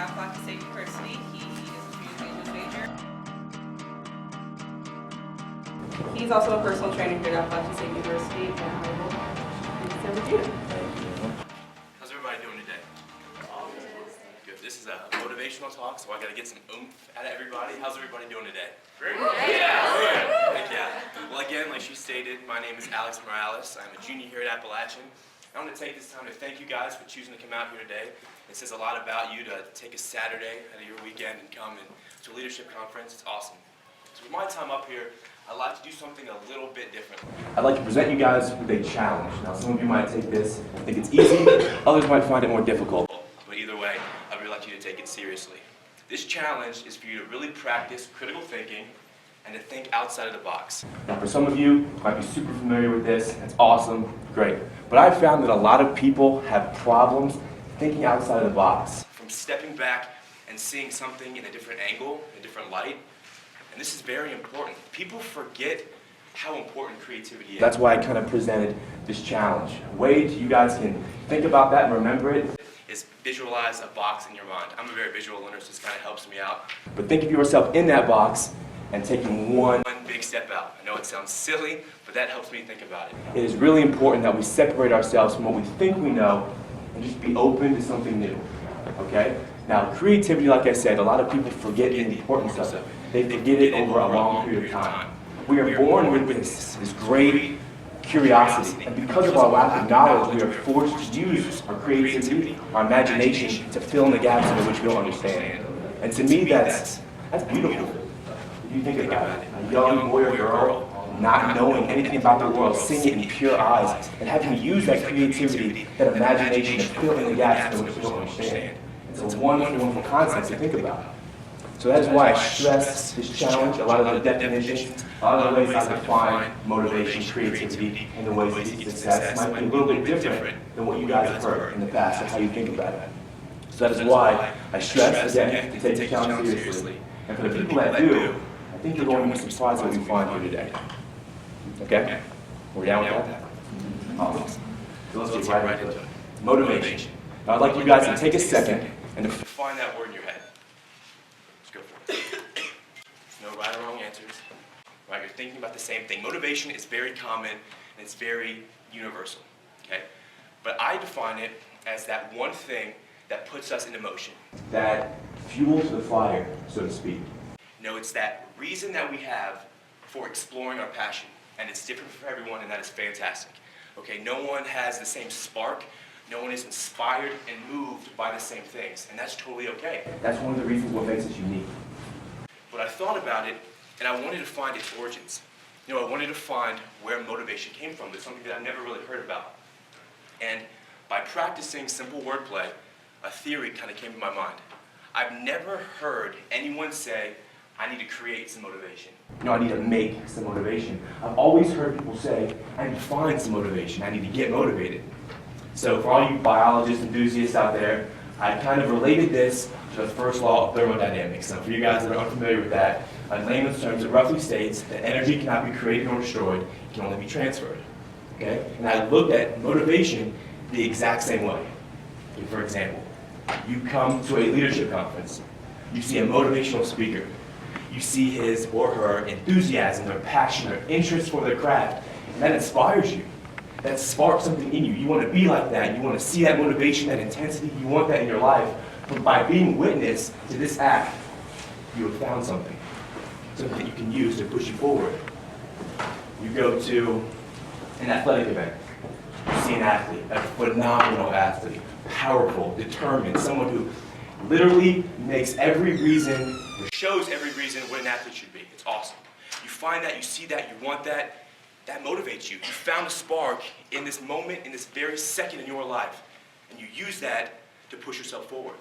Appalachian State University. He is a communications major. He's also a personal trainer here at Appalachian State University, and I will hand this over to you. How's everybody doing today? Good. This is a motivational talk, so I got to get some oomph out of everybody. How's everybody doing today? Great. Yeah. Heck yeah. Well, again, like she stated, my name is Alex Morales. I'm a junior here at Appalachian. I want to take this time to thank you guys for choosing to come out here today. It says a lot about you to take a Saturday out of your weekend and come to a leadership conference. It's awesome. So with my time up here, I'd like to do something a little bit different. I'd like to present you guys with a challenge. Now, some of you might take this and think it's easy. Others might find it more difficult. But either way, I'd really like you to take it seriously. This challenge is for you to really practice critical thinking and to think outside of the box. Now, for some of you might be super familiar with this. It's awesome, great. But I've found that a lot of people have problems thinking outside of the box. From stepping back and seeing something in a different angle, a different light. And this is very important. People forget how important creativity is. That's why I kind of presented this challenge. A way you guys can think about that and remember it is visualize a box in your mind. I'm a very visual learner, so this kind of helps me out. But think of yourself in that box and taking one big step out. I know it sounds silly, but that helps me think about it. It is really important that we separate ourselves from what we think we know and just be open to something new, okay? Now, creativity, like I said, a lot of people forget the importance of it. They forget it over a long period of time. We are born with this great curiosity, and because of our lack of knowledge, we are forced to use our creativity, our imagination, to fill in the gaps in which we don't understand. And to me, that's beautiful. If you think about it, a young boy or girl not knowing anything about the world, seeing it in pure eyes, and having to use that creativity, that imagination to fill in the gaps in which we don't understand. It's a wonderful, wonderful concept to think about. So that is why I stress this challenge, a lot of the definitions, a lot of the ways I define motivation, creativity, and the ways to seek success might be a little bit different than what you guys have heard in the past or how you think about it. So that is why I stress, again, to take the challenge seriously. And for the people that do, I think you're going to be surprised what we find here today. Okay? We're down with that? Awesome. So let's get right into it. Motivation. Now I'd like you guys to take a second and to find that word in your head. Let's go for it. No right or wrong answers. Right? You're thinking about the same thing. Motivation is very common and it's very universal. Okay? But I define it as that one thing that puts us into motion. That fuel to the fire, so to speak. No, it's that reason that we have for exploring our passion. And it's different for everyone, and that is fantastic. Okay, no one has the same spark. No one is inspired and moved by the same things, and that's totally okay. That's one of the reasons what makes us unique. But I thought about it, and I wanted to find its origins. You know, I wanted to find where motivation came from. It's something that I've never really heard about. And by practicing simple wordplay, a theory kind of came to my mind. I've never heard anyone say, I need to create some motivation. No, I need to make some motivation. I've always heard people say, I need to find some motivation. I need to get motivated. So for all you biologist enthusiasts out there, I kind of related this to the first law of thermodynamics. Now for you guys that are unfamiliar with that, in layman's terms, it roughly states that energy cannot be created nor destroyed, it can only be transferred. Okay? And I looked at motivation the exact same way. For example, you come to a leadership conference, you see a motivational speaker, you see his or her enthusiasm, their passion, their interest for their craft, and that inspires you. That sparks something in you. You want to be like that. You want to see that motivation, that intensity. You want that in your life. But by being witness to this act, you have found something. Something that you can use to push you forward. You go to an athletic event. You see an athlete, a phenomenal athlete, powerful, determined, someone who literally makes every reason, shows every reason what an athlete should be. It's awesome. You find that, you see that, you want that, that motivates you. You found a spark in this moment, in this very second in your life, and you use that to push yourself forward.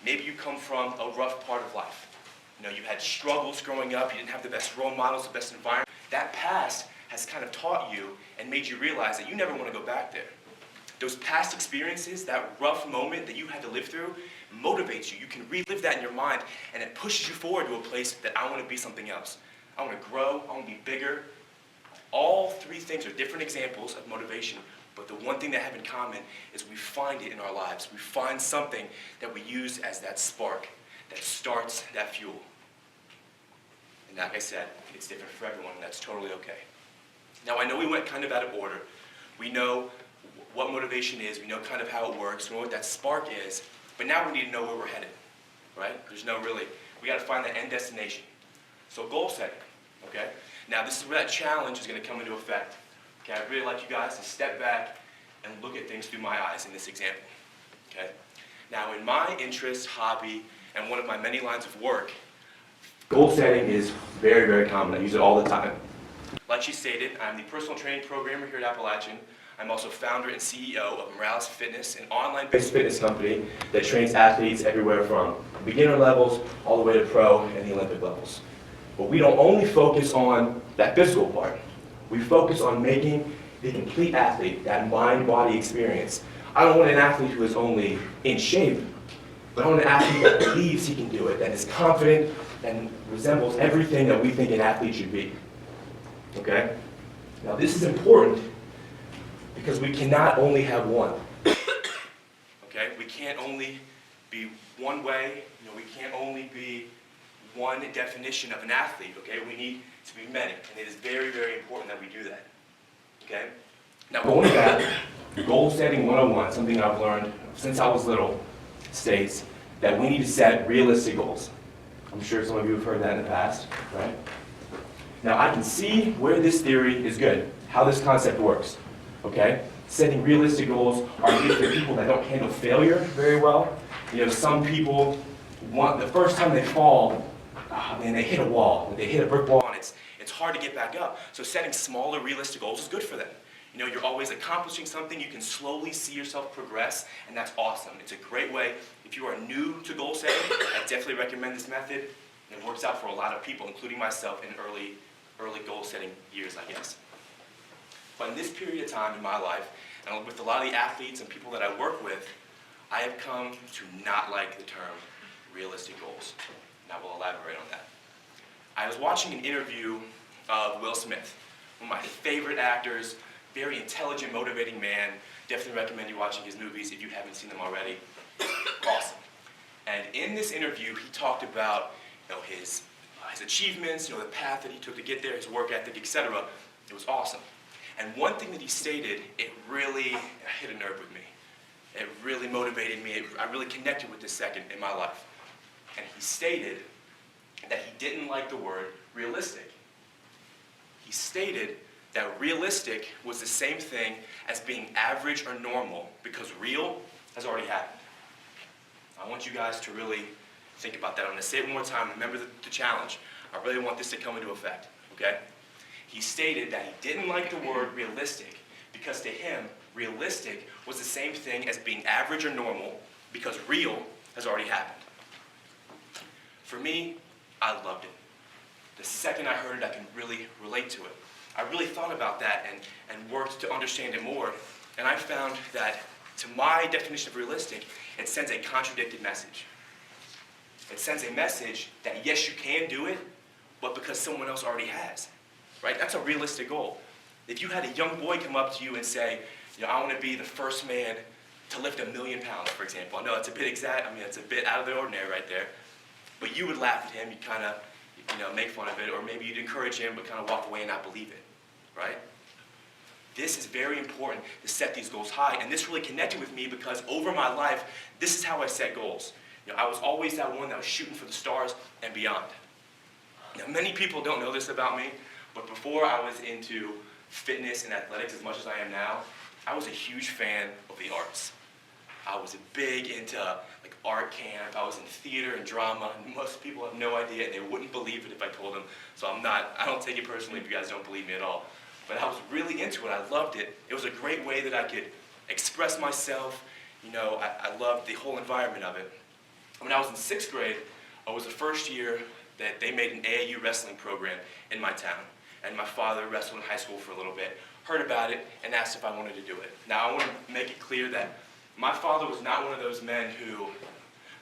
Maybe you come from a rough part of life. You know, you had struggles growing up, you didn't have the best role models, the best environment. That past has kind of taught you and made you realize that you never want to go back there. Those past experiences, that rough moment that you had to live through, motivates you. You can relive that in your mind, and it pushes you forward to a place that I want to be something else. I want to grow, I want to be bigger. All three things are different examples of motivation, But the one thing they have in common is we find it in our lives. We find something that we use as that spark that starts that fuel. And like I said, it's different for everyone, and that's totally okay. Now, I know we went kind of out of order. We know what motivation is. We know kind of how it works. We know what that spark is. But now we need to know where we're headed, right? We got to find the end destination. So goal setting, okay? Now, this is where that challenge is going to come into effect. Okay, I'd really like you guys to step back and look at things through my eyes in this example, okay? Now, in my interest, hobby, and one of my many lines of work, goal setting is very, very common. I use it all the time. Like she stated, I'm the personal training programmer here at Appalachian. I'm also founder and CEO of Morales Fitness, an online-based fitness company that trains athletes everywhere from beginner levels all the way to pro and the Olympic levels. But we don't only focus on that physical part. We focus on making the complete athlete, that mind-body experience. I don't want an athlete who is only in shape, but I want an athlete that believes he can do it, that is confident, and resembles everything that we think an athlete should be. Okay? Now this is important because we cannot only have one. Okay? We can't only be one way, we can't only be one definition of an athlete, okay? We need to be many, and it is very, very important that we do that. Okay? Now going back, goal setting 101, something I've learned since I was little, states that we need to set realistic goals. I'm sure some of you have heard that in the past, right? Now I can see where this theory is good, how this concept works, okay? Setting realistic goals are good for people that don't handle failure very well. Some people want, the first time they fall, and they hit a wall, they hit a brick wall, and it's hard to get back up. So setting smaller, realistic goals is good for them. You're always accomplishing something, you can slowly see yourself progress, and that's awesome. It's a great way. If you are new to goal setting, I definitely recommend this method. It works out for a lot of people, including myself in early goal setting years, I guess. But in this period of time in my life, and with a lot of the athletes and people that I work with, I have come to not like the term realistic goals. And I will elaborate on that. I was watching an interview of Will Smith, one of my favorite actors, very intelligent, motivating man. Definitely recommend you watching his movies if you haven't seen them already. Awesome. And in this interview, he talked about his achievements, the path that he took to get there, his work ethic, etc. It was awesome. And one thing that he stated, it really hit a nerve with me. It really motivated me. I really connected with this second in my life. And he stated that he didn't like the word realistic. He stated that realistic was the same thing as being average or normal because real has already happened. I want you guys to really think about that. I'm going to say it one more time. Remember the challenge. I really want this to come into effect, okay? He stated that he didn't like the word realistic because to him, realistic was the same thing as being average or normal because real has already happened. For me, I loved it. The second I heard it, I can really relate to it. I really thought about that and worked to understand it more, and I found that to my definition of realistic, it sends a contradicted message. It sends a message that yes, you can do it, but because someone else already has, right? That's a realistic goal. If you had a young boy come up to you and say, I want to be the first man to lift 1 million pounds, for example. I know it's a bit it's a bit out of the ordinary right there, but you would laugh at him, you'd kind of, make fun of it, or maybe you'd encourage him but kind of walk away and not believe it, right? This is very important to set these goals high, and this really connected with me because over my life, this is how I set goals. I was always that one that was shooting for the stars and beyond. Now, many people don't know this about me, but before I was into fitness and athletics as much as I am now, I was a huge fan of the arts. I was big into art camp. I was in theater and drama, and most people have no idea, and they wouldn't believe it if I told them. So I don't take it personally if you guys don't believe me at all. But I was really into it. I loved it. It was a great way that I could express myself. I loved the whole environment of it. When I was in 6th grade, it was the first year that they made an AAU wrestling program in my town. And my father wrestled in high school for a little bit, heard about it, and asked if I wanted to do it. Now, I want to make it clear that my father was not one of those men who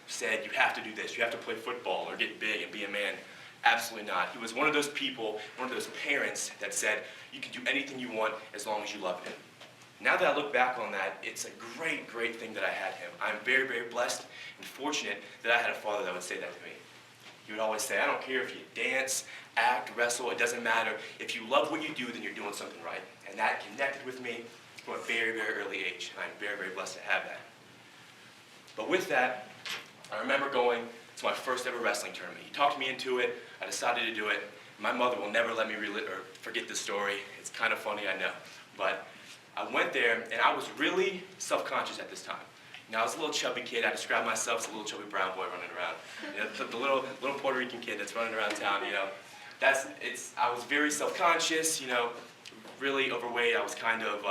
said, you have to do this, you have to play football or get big and be a man. Absolutely not. He was one of those people, one of those parents that said, you can do anything you want as long as you love it. Now that I look back on that, it's a great, great thing that I had him. I'm very, very blessed and fortunate that I had a father that would say that to me. He would always say, I don't care if you dance, act, wrestle, it doesn't matter. If you love what you do, then you're doing something right. And that connected with me from a very, very early age, and I'm very, very blessed to have that. But with that, I remember going to my first ever wrestling tournament. He talked me into it. I decided to do it. My mother will never let me forget this story. It's kind of funny, I know. But I went there, and I was really self-conscious at this time. You know, I was a little chubby kid. I described myself as a little chubby brown boy running around. You know, the little Puerto Rican kid that's running around town, you know. I was very self-conscious, you know, really overweight. I was kind of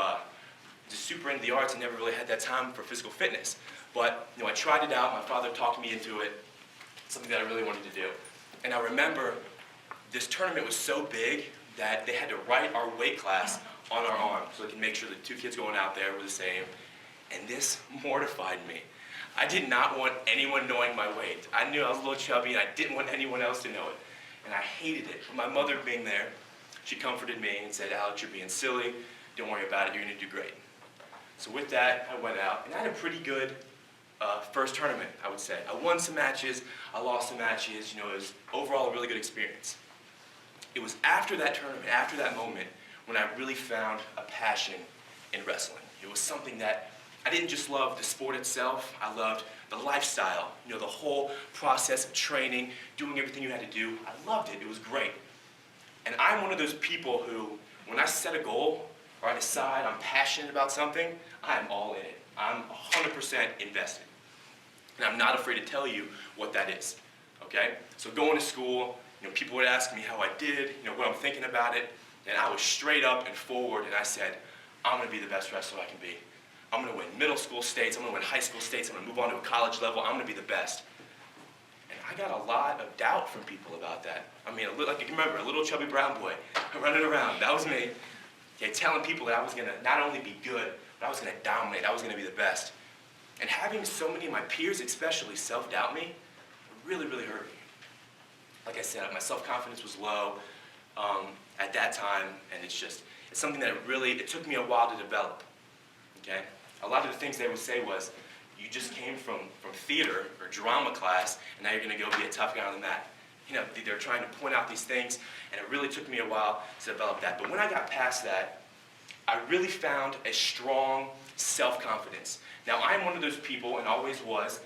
just super into the arts and never really had that time for physical fitness. But, you know, I tried it out. My father talked me into it, something that I really wanted to do. And I remember this tournament was so big that they had to write our weight class on our arm so they could make sure the two kids going out there were the same. And this mortified me. I did not want anyone knowing my weight. I knew I was a little chubby and I didn't want anyone else to know it. And I hated it. But my mother being there, she comforted me and said, Alex, you're being silly. Don't worry about it. You're going to do great. So with that, I went out and I had a pretty good first tournament, I would say. I won some matches. I lost some matches. You know, it was overall a really good experience. It was after that tournament, after that moment, when I really found a passion in wrestling. It was something that I didn't just love the sport itself, I loved the lifestyle, you know, the whole process of training, doing everything you had to do. I loved it, it was great. And I'm one of those people who, when I set a goal, or I decide I'm passionate about something, I'm all in it. I'm 100% invested. And I'm not afraid to tell you what that is, okay? So going to school, you know, people would ask me how I did, you know, what I'm thinking about it, and I was straight up and forward, and I said, I'm going to be the best wrestler I can be. I'm going to win middle school states, I'm going to win high school states, I'm going to move on to a college level, I'm going to be the best. And I got a lot of doubt from people about that. I mean, like you can remember, a little chubby brown boy running around, that was me, okay, telling people that I was going to not only be good, but I was going to dominate, I was going to be the best. And having so many of my peers especially self-doubt me really, really hurt me. Like I said, my self-confidence was low at that time, and it's something that it took me a while to develop, okay? A lot of the things they would say was, you just came from theater or drama class, and now you're gonna go be a tough guy on the mat. You know, they're trying to point out these things, and it really took me a while to develop that. But when I got past that, I really found a strong self-confidence. Now, I'm one of those people, and always was,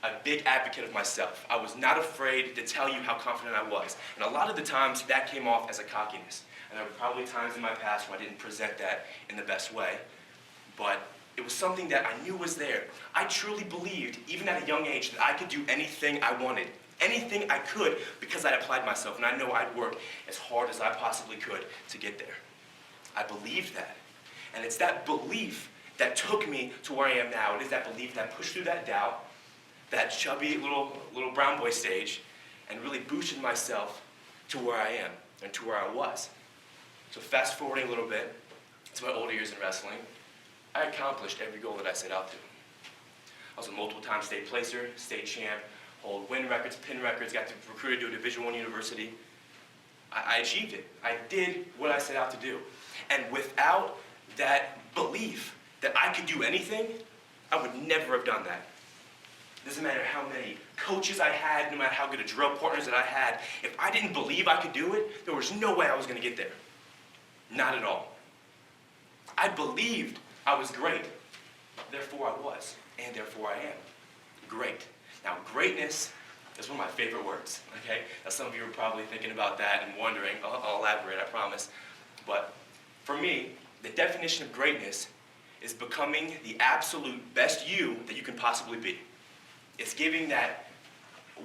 a big advocate of myself. I was not afraid to tell you how confident I was. And a lot of the times, that came off as a cockiness. And there were probably times in my past where I didn't present that in the best way. But it was something that I knew was there. I truly believed, even at a young age, that I could do anything I wanted. Anything I could, because I applied myself. And I know I'd work as hard as I possibly could to get there. I believed that. And it's that belief that took me to where I am now. It is that belief that pushed through that doubt, that chubby little brown boy stage, and really boosted myself to where I am and to where I was. So fast forwarding a little bit to my older years in wrestling, I accomplished every goal that I set out to. I was a multiple-time state placer, state champ, hold win records, pin records, got recruited to a Division I university. I achieved it. I did what I set out to do. And without that belief that I could do anything, I would never have done that. Doesn't matter how many coaches I had, no matter how good of drill partners that I had, if I didn't believe I could do it, there was no way I was going to get there. Not at all. I believed I was great. Therefore I was, and therefore I am great. Now, greatness is one of my favorite words, okay? Now, some of you are probably thinking about that and wondering. I'll elaborate, I promise. But for me, the definition of greatness is becoming the absolute best you that you can possibly be. It's giving that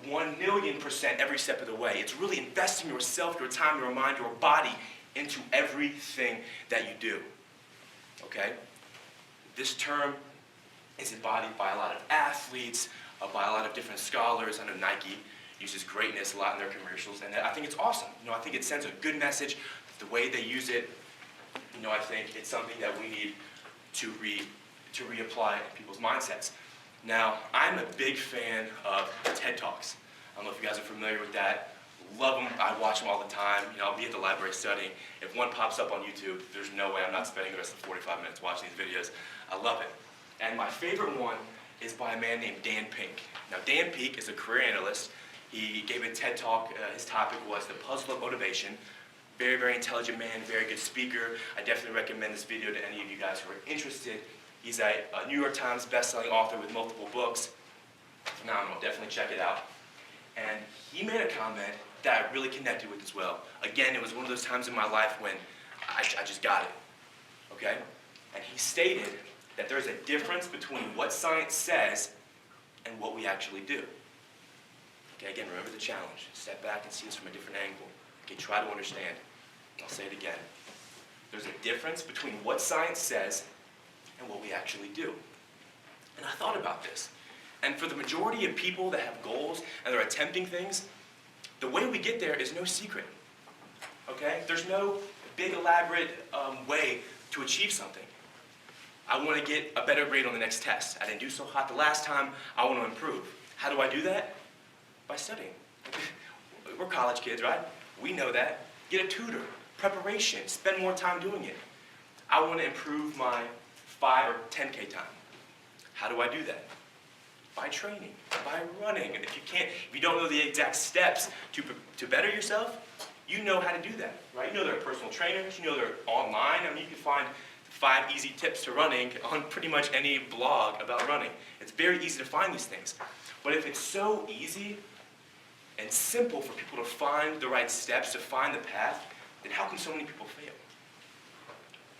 1,000,000% every step of the way. It's really investing yourself, your time, your mind, your body into everything that you do, okay? This term is embodied by a lot of athletes, by a lot of different scholars. I know Nike uses greatness a lot in their commercials, and I think it's awesome. You know, I think it sends a good message. The way they use it, you know, I think it's something that we need to reapply in people's mindsets. Now, I'm a big fan of TED Talks. I don't know if you guys are familiar with that. Love them. I watch them all the time. You know, I'll be at the library studying. If one pops up on YouTube, there's no way I'm not spending the rest of the 45 minutes watching these videos. I love it. And my favorite one is by a man named Dan Pink. Now, Dan Pink is a career analyst. He gave a TED Talk. His topic was the puzzle of motivation. Very, very intelligent man, very good speaker. I definitely recommend this video to any of you guys who are interested. He's a New York Times best-selling author with multiple books. Phenomenal. Definitely check it out. And he made a comment that I really connected with as well. Again, it was one of those times in my life when I just got it. Okay? And he stated that there's a difference between what science says and what we actually do. Okay, again, remember the challenge. Step back and see this from a different angle. Okay, try to understand. I'll say it again. There's a difference between what science says and what we actually do. And I thought about this. And for the majority of people that have goals and they're attempting things, the way we get there is no secret. Okay? There's no big elaborate way to achieve something. I want to get a better grade on the next test. I didn't do so hot the last time. I want to improve. How do I do that? By studying. We're college kids, right? We know that. Get a tutor, preparation, spend more time doing it. I want to improve my 5 or 10K time. How do I do that? By training, by running. And if you don't know the exact steps to better yourself, you know how to do that, right? You know there are personal trainers, you know they're online. I mean, you can find 5 easy tips to running on pretty much any blog about running. It's very easy to find these things. But if it's so easy and simple for people to find the right steps, to find the path, then how can so many people fail?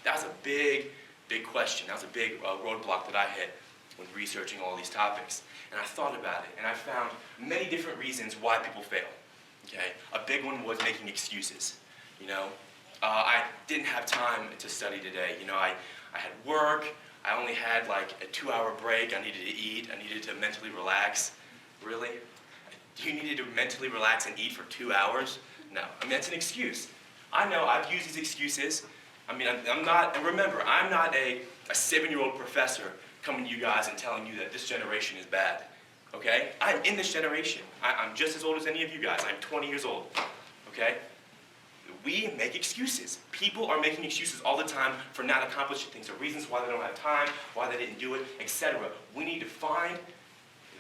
That was a big, big question. That was a big roadblock that I hit when researching all these topics. And I thought about it, and I found many different reasons why people fail. Okay? A big one was making excuses. You know, I didn't have time to study today. You know, I had work. I only had like a 2-hour break. I needed to eat. I needed to mentally relax. Really? You needed to mentally relax and eat for 2 hours? No. I mean, that's an excuse. I know I've used these excuses. I mean, I'm not, and remember, I'm not a 7-year-old professor coming to you guys and telling you that this generation is bad. Okay? I'm in this generation. I'm just as old as any of you guys. I'm 20 years old. Okay? We make excuses. People are making excuses all the time for not accomplishing things, or reasons why they don't have time, why they didn't do it, etc. We need to find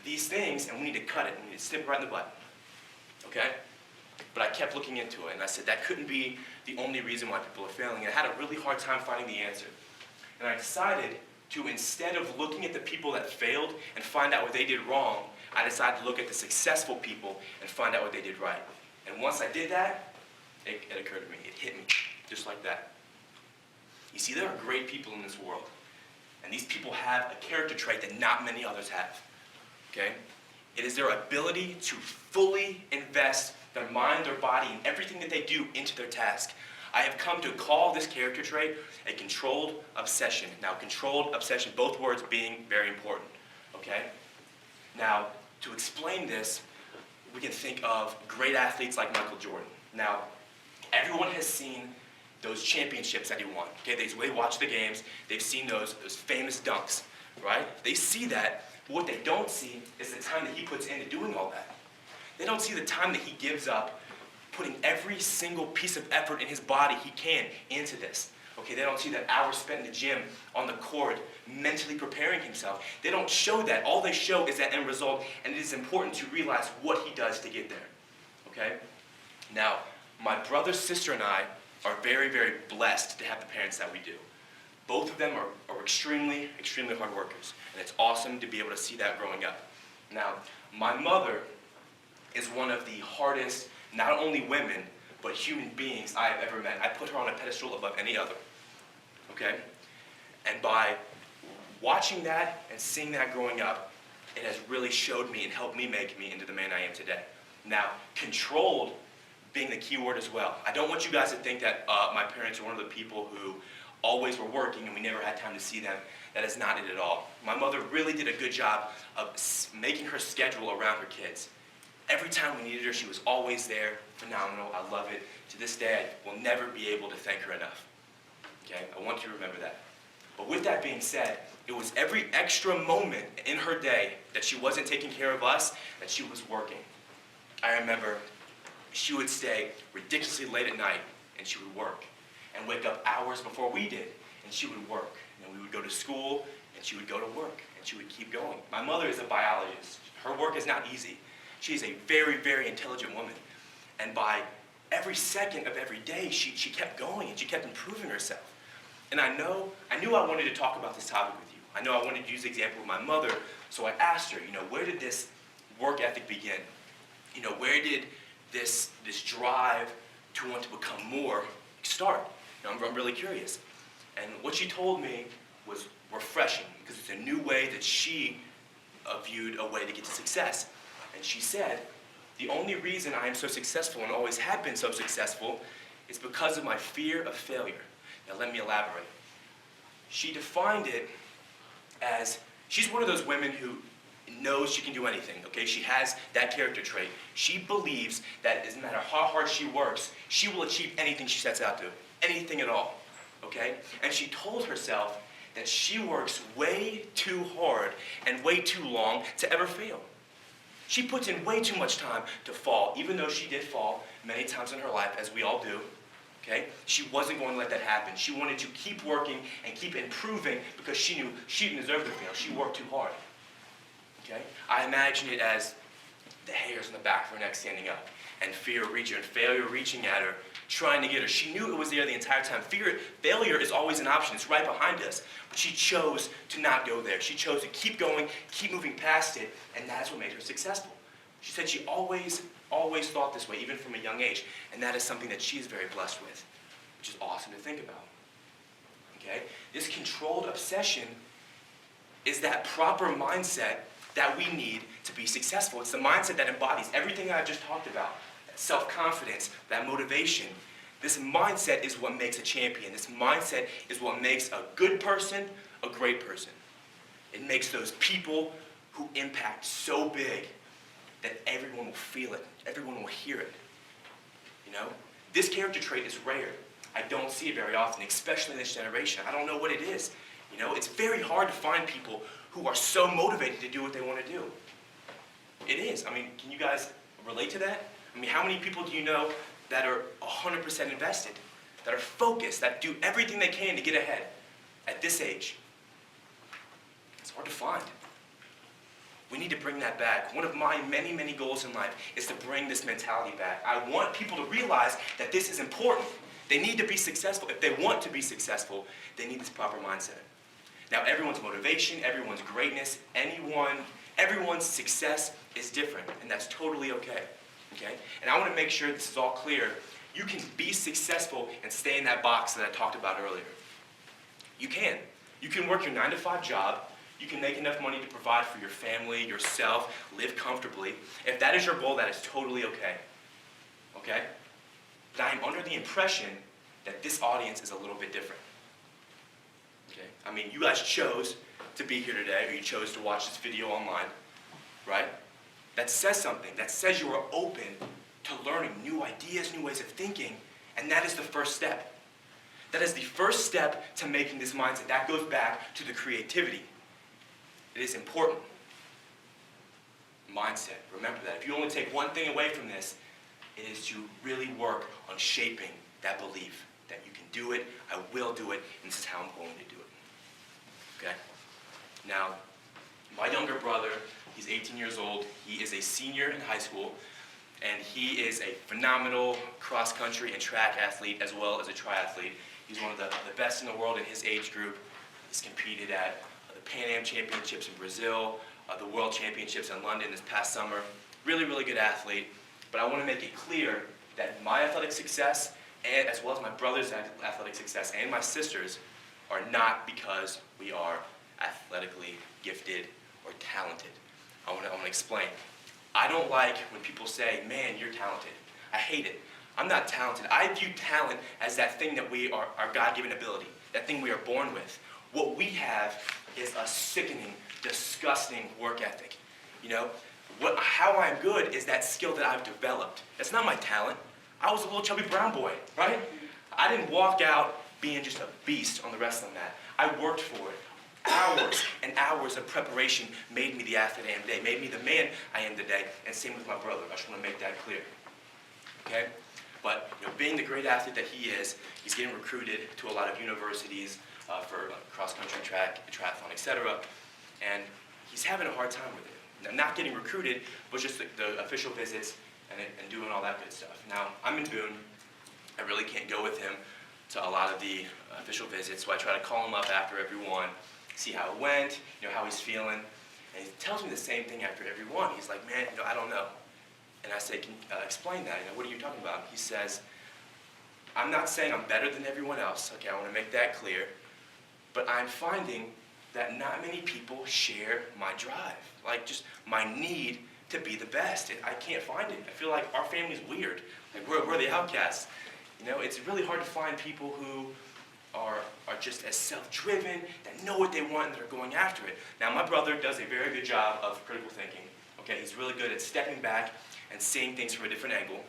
these things and we need to cut it. We need to snip it right in the butt. Okay? But I kept looking into it and I said that couldn't be the only reason why people are failing. And I had a really hard time finding the answer. And I decided to, instead of looking at the people that failed and find out what they did wrong, I decided to look at the successful people and find out what they did right. And once I did that, it occurred to me. It hit me just like that. You see, there are great people in this world. And these people have a character trait that not many others have. Okay? It is their ability to fully invest their mind, their body, and everything that they do into their task. I have come to call this character trait a controlled obsession. Now, controlled obsession, both words being very important. Okay? Now, to explain this, we can think of great athletes like Michael Jordan. Now, everyone has seen those championships that he won. Okay? They watch the games, they've seen those famous dunks, right? They see that, but what they don't see is the time that he puts into doing all that. They don't see the time that he gives up putting every single piece of effort in his body he can into this. Okay, they don't see that hour spent in the gym, on the court, mentally preparing himself. They don't show that. All they show is that end result, and it is important to realize what he does to get there. Okay? Now, my brother, sister, and I are very, very blessed to have the parents that we do. Both of them are extremely, extremely hard workers, and it's awesome to be able to see that growing up. Now, my mother is one of the hardest, not only women, but human beings I have ever met. I put her on a pedestal above any other, okay? And by watching that and seeing that growing up, it has really showed me and helped me make me into the man I am today. Now, controlled being the key word as well. I don't want you guys to think that my parents are one of the people who always were working and we never had time to see them. That is not it at all. My mother really did a good job of making her schedule around her kids. Every time we needed her, she was always there. Phenomenal. I love it. To this day, I will never be able to thank her enough. Okay? I want you to remember that. But with that being said, it was every extra moment in her day that she wasn't taking care of us, that she was working. I remember she would stay ridiculously late at night, and she would work, and wake up hours before we did, and she would work. And we would go to school, and she would go to work, and she would keep going. My mother is a biologist. Her work is not easy. She is a very, very intelligent woman. And by every second of every day, she kept going, and she kept improving herself. And I knew I wanted to talk about this topic with you. I know I wanted to use the example of my mother, so I asked her, where did this work ethic begin? Where did this drive to want to become more start? I'm really curious. And what she told me was refreshing, because it's a new way that she viewed a way to get to success. And she said, the only reason I am so successful and always have been so successful is because of my fear of failure. Now let me elaborate. She defined it as, she's one of those women who knows she can do anything, okay? She has that character trait. She believes that it doesn't matter how hard she works, she will achieve anything she sets out to, anything at all, okay? And she told herself that she works way too hard and way too long to ever fail. She puts in way too much time to fall, even though she did fall many times in her life, as we all do. Okay? She wasn't going to let that happen. She wanted to keep working and keep improving because she knew she didn't deserve to fail. She worked too hard. Okay? I imagine it as the hairs on the back of her neck standing up, and fear reaching and failure reaching at her, trying to get her. She knew it was there the entire time. Failure is always an option. It's right behind us. But she chose to not go there. She chose to keep going, keep moving past it, and that's what made her successful. She said she always thought this way, even from a young age, and that is something that she is very blessed with, which is awesome to think about. Okay? This controlled obsession is that proper mindset that we need to be successful. It's the mindset that embodies everything I just talked about. That self-confidence, that motivation. This mindset is what makes a champion. This mindset is what makes a good person a great person. It makes those people who impact so big that everyone will feel it. Everyone will hear it. This character trait is rare. I don't see it very often, especially in this generation. I don't know what it is. It's very hard to find people who are so motivated to do what they want to do. It is. Can you guys relate to that? How many people do you know that are 100% invested, that are focused, that do everything they can to get ahead at this age? It's hard to find. We need to bring that back. One of my many, many goals in life is to bring this mentality back. I want people to realize that this is important. They need to be successful. If they want to be successful, they need this proper mindset. Now, everyone's motivation, everyone's greatness, everyone's success is different, and that's totally okay. Okay? And I want to make sure this is all clear. You can be successful and stay in that box that I talked about earlier. You can. You can work your 9-to-5 job. You can make enough money to provide for your family, yourself, live comfortably. If that is your goal, that is totally okay. Okay? But I am under the impression that this audience is a little bit different. Okay? You guys chose to be here today, or you chose to watch this video online, right? That says something. That says you are open to learning new ideas, new ways of thinking, and that is the first step. That is the first step to making this mindset. That goes back to the creativity. It is important. Mindset. Remember that. If you only take one thing away from this, it is to really work on shaping that belief that you can do it, I will do it, and this is how I'm going to do it. Okay? Now, my younger brother, he's 18 years old. He is a senior in high school, and he is a phenomenal cross-country and track athlete as well as a triathlete. He's one of the best in the world in his age group. He's competed at the Pan Am Championships in Brazil, the World Championships in London this past summer. Really, really good athlete. But I want to make it clear that my athletic success, and as well as my brother's athletic success and my sister's, are not because we are athletically gifted or talented. I want to explain. I don't like when people say, man, you're talented. I hate it. I'm not talented. I view talent as that thing that we are, our God-given ability, that thing we are born with. What we have is a sickening, disgusting work ethic. How I'm good is that skill that I've developed. That's not my talent. I was a little chubby brown boy, right? I didn't walk out being just a beast on the wrestling mat. I worked for it. Hours and hours of preparation made me the athlete I am today, made me the man I am today, and same with my brother. I just want to make that clear. okay? But being the great athlete that he is, he's getting recruited to a lot of universities for cross-country track, triathlon, etc. And he's having a hard time with it. Now, not getting recruited, but just the official visits and doing all that good stuff. Now, I'm in Boone. I really can't go with him to a lot of the official visits, so I try to call him up after every one, see how it went, how he's feeling. And he tells me the same thing after every one. He's like, man, I don't know. And I say, can you explain that? What are you talking about? He says, I'm not saying I'm better than everyone else. Okay, I want to make that clear. But I'm finding that not many people share my drive, like just my need to be the best. I can't find it. I feel like our family's weird. Like we're the outcasts. It's really hard to find people who are just as self-driven, that know what they want and that are going after it. Now, my brother does a very good job of critical thinking. Okay, he's really good at stepping back and seeing things from a different angle.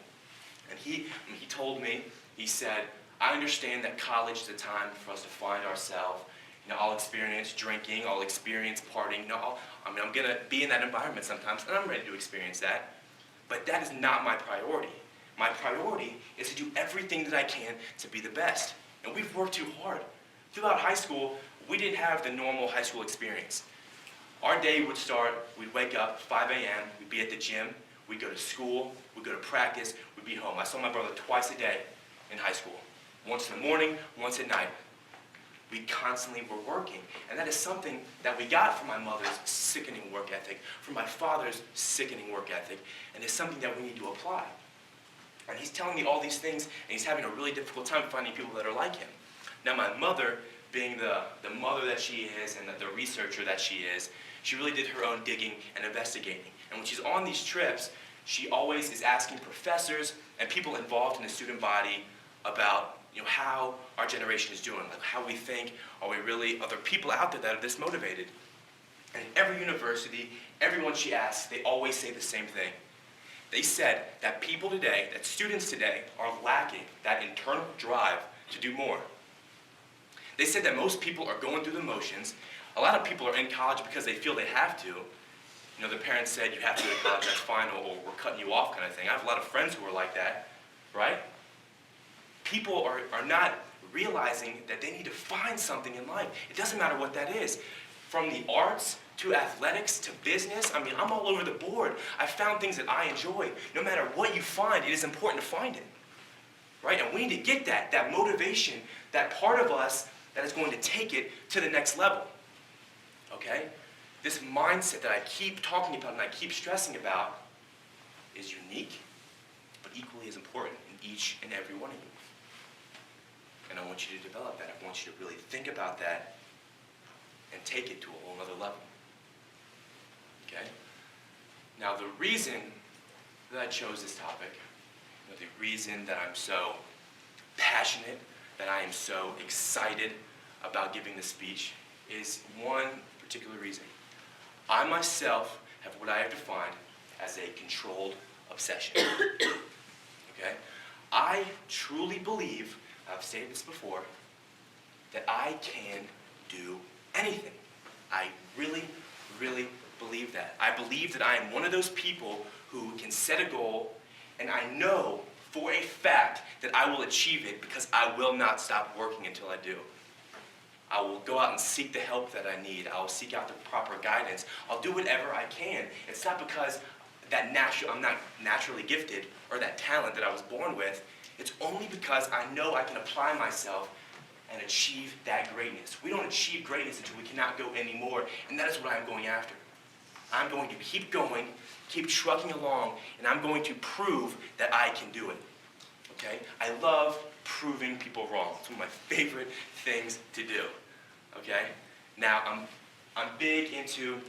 And he told me, he said, I understand that college is a time for us to find ourselves. I'll experience drinking, I'll experience partying. I'm going to be in that environment sometimes, and I'm ready to experience that. But that is not my priority. My priority is to do everything that I can to be the best. And we've worked too hard. Throughout high school, we didn't have the normal high school experience. Our day would start, we'd wake up 5 a.m., we'd be at the gym, we'd go to school, we'd go to practice, we'd be home. I saw my brother twice a day in high school. Once in the morning, once at night. We constantly were working. And that is something that we got from my mother's sickening work ethic, from my father's sickening work ethic, and it's something that we need to apply. And he's telling me all these things, and he's having a really difficult time finding people that are like him. Now, my mother, being the mother that she is and the researcher that she is, she really did her own digging and investigating. And when she's on these trips, she always is asking professors and people involved in the student body about how our generation is doing, like how we think, are there people out there that are this motivated? And in every university, everyone she asks, they always say the same thing. They said that people today, that students today, are lacking that internal drive to do more. They said that most people are going through the motions. A lot of people are in college because they feel they have to. Their parents said, you have to go to college, that's fine, or we're cutting you off kind of thing. I have a lot of friends who are like that, right? People are not realizing that they need to find something in life. It doesn't matter what that is. From the arts to athletics to business, I'm all over the board. I found things that I enjoy. No matter what you find, it is important to find it. Right? And we need to get that motivation, that part of us that is going to take it to the next level. Okay? This mindset that I keep talking about and I keep stressing about is unique, but equally as important in each and every one of you. And I want you to develop that. I want you to really think about that and take it to a whole other level. Okay? Now, the reason that I chose this topic, the reason that I'm so passionate, that I am so excited about giving this speech is one particular reason. I myself have what I have defined as a controlled obsession. Okay? I truly believe, I've stated this before, that I can do anything. I really, really believe that. I believe that I am one of those people who can set a goal, and I know for a fact that I will achieve it because I will not stop working until I do. I will go out and seek the help that I need. I will seek out the proper guidance. I'll do whatever I can. It's not because I'm not naturally gifted or that talent that I was born with. It's only because I know I can apply myself and achieve that greatness. We don't achieve greatness until we cannot go anymore, and that is what I'm going after. I'm going to keep going, keep trucking along, and I'm going to prove that I can do it. Okay? I love proving people wrong. It's one of my favorite things to do. Okay? Now, I'm big into,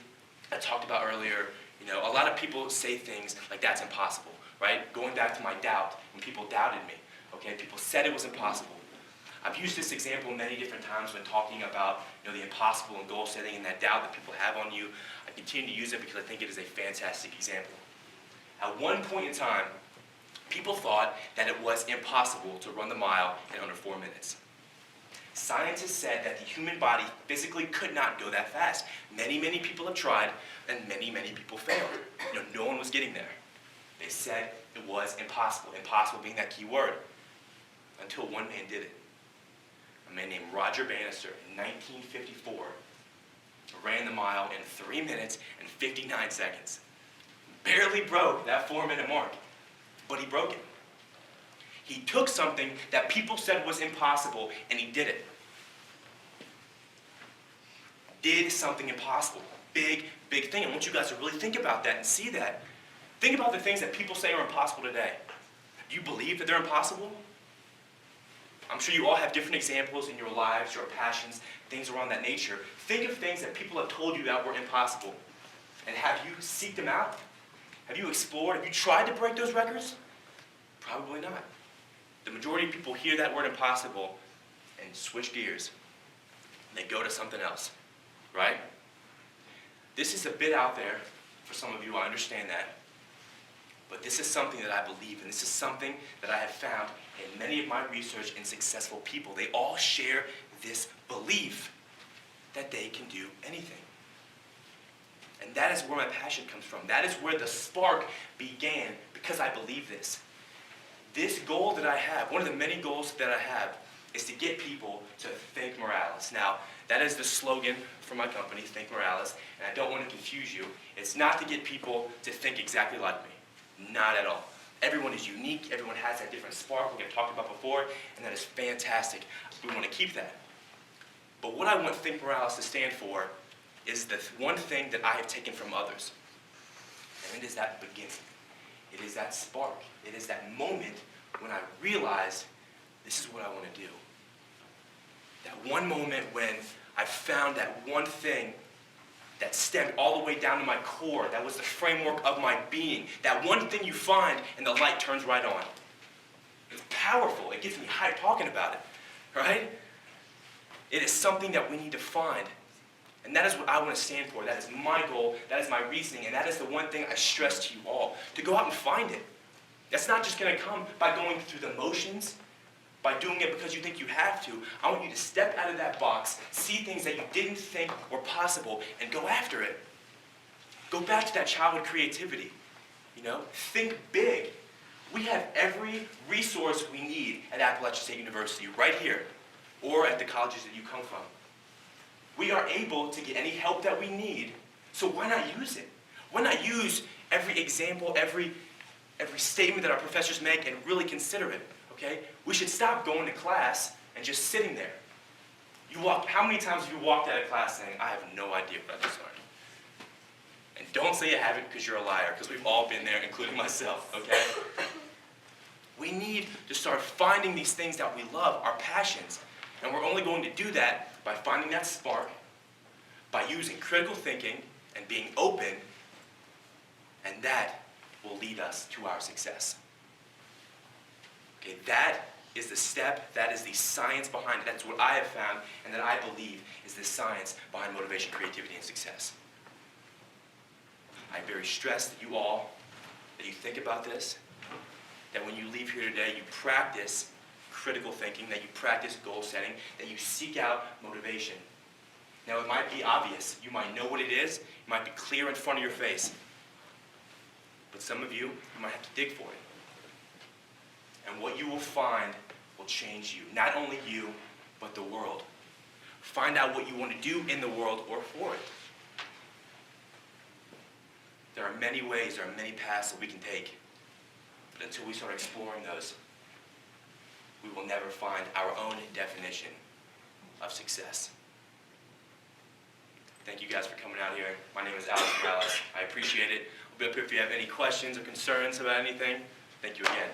I talked about earlier, a lot of people say things like that's impossible, right? Going back to my doubt, when people doubted me, okay? People said it was impossible. I've used this example many different times when talking about the impossible and goal setting and that doubt that people have on you. I continue to use it because I think it is a fantastic example. At one point in time, people thought that it was impossible to run the mile in under 4 minutes. Scientists said that the human body physically could not go that fast. Many, many people have tried, and many, many people failed. No one was getting there. They said it was impossible. Impossible being that key word. Until one man did it. A man named Roger Bannister in 1954 ran the mile in 3 minutes and 59 seconds. Barely broke that 4-minute mark, but he broke it. He took something that people said was impossible and he did it. Did something impossible. Big, big thing. I want you guys to really think about that and see that. Think about the things that people say are impossible today. Do you believe that they're impossible? I'm sure you all have different examples in your lives, your passions, things around that nature. Think of things that people have told you that were impossible. And have you seeked them out? Have you explored? Have you tried to break those records? Probably not. The majority of people hear that word impossible and switch gears. And they go to something else, right? This is a bit out there for some of you, I understand that. But this is something that I believe in. This is something that I have found in many of my research in successful people. They all share this belief that they can do anything. And that is where my passion comes from. That is where the spark began, because I believe this. This goal that I have, one of the many goals that I have, is to get people to think Morales. Now, that is the slogan for my company, Think Morales, and I don't want to confuse you. It's not to get people to think exactly like me. Not at all. Everyone is unique. Everyone has that different spark like I've talked about before, and that is fantastic. We want to keep that. But what I want Think Morales to stand for is the one thing that I have taken from others, and it is that beginning. It is that spark. It is that moment when I realized this is what I want to do. That one moment when I found that one thing that stemmed all the way down to my core. That was the framework of my being. That one thing you find and the light turns right on. It's powerful. It gets me hyped talking about it, right? It is something that we need to find. And that is what I want to stand for. That is my goal. That is my reasoning. And that is the one thing I stress to you all. To go out and find it. That's not just going to come by going through the motions, by doing it because you think you have to. I want you to step out of that box, see things that you didn't think were possible, and go after it. Go back to that childhood creativity. Think big. We have every resource we need at Appalachian State University right here, or at the colleges that you come from. We are able to get any help that we need, so why not use it? Why not use every example, every statement that our professors make and really consider it? Okay? We should stop going to class and just sitting there. How many times have you walked out of class saying, I have no idea what I just learned? And don't say you haven't because you're a liar, because we've all been there, including myself, okay? We need to start finding these things that we love, our passions. And we're only going to do that by finding that spark, by using critical thinking and being open, and that will lead us to our success. Okay, that is the step, that is the science behind it. That's what I have found, and that I believe is the science behind motivation, creativity, and success. I very stress that you think about this, that when you leave here today, you practice critical thinking, that you practice goal setting, that you seek out motivation. Now, it might be obvious. You might know what it is. It might be clear in front of your face. But some of you might have to dig for it. And what you will find will change you. Not only you, but the world. Find out what you want to do in the world or for it. There are many ways, there are many paths that we can take. But until we start exploring those, we will never find our own definition of success. Thank you guys for coming out here. My name is Alex Morales. I appreciate it. I'll be up here if you have any questions or concerns about anything. Thank you again.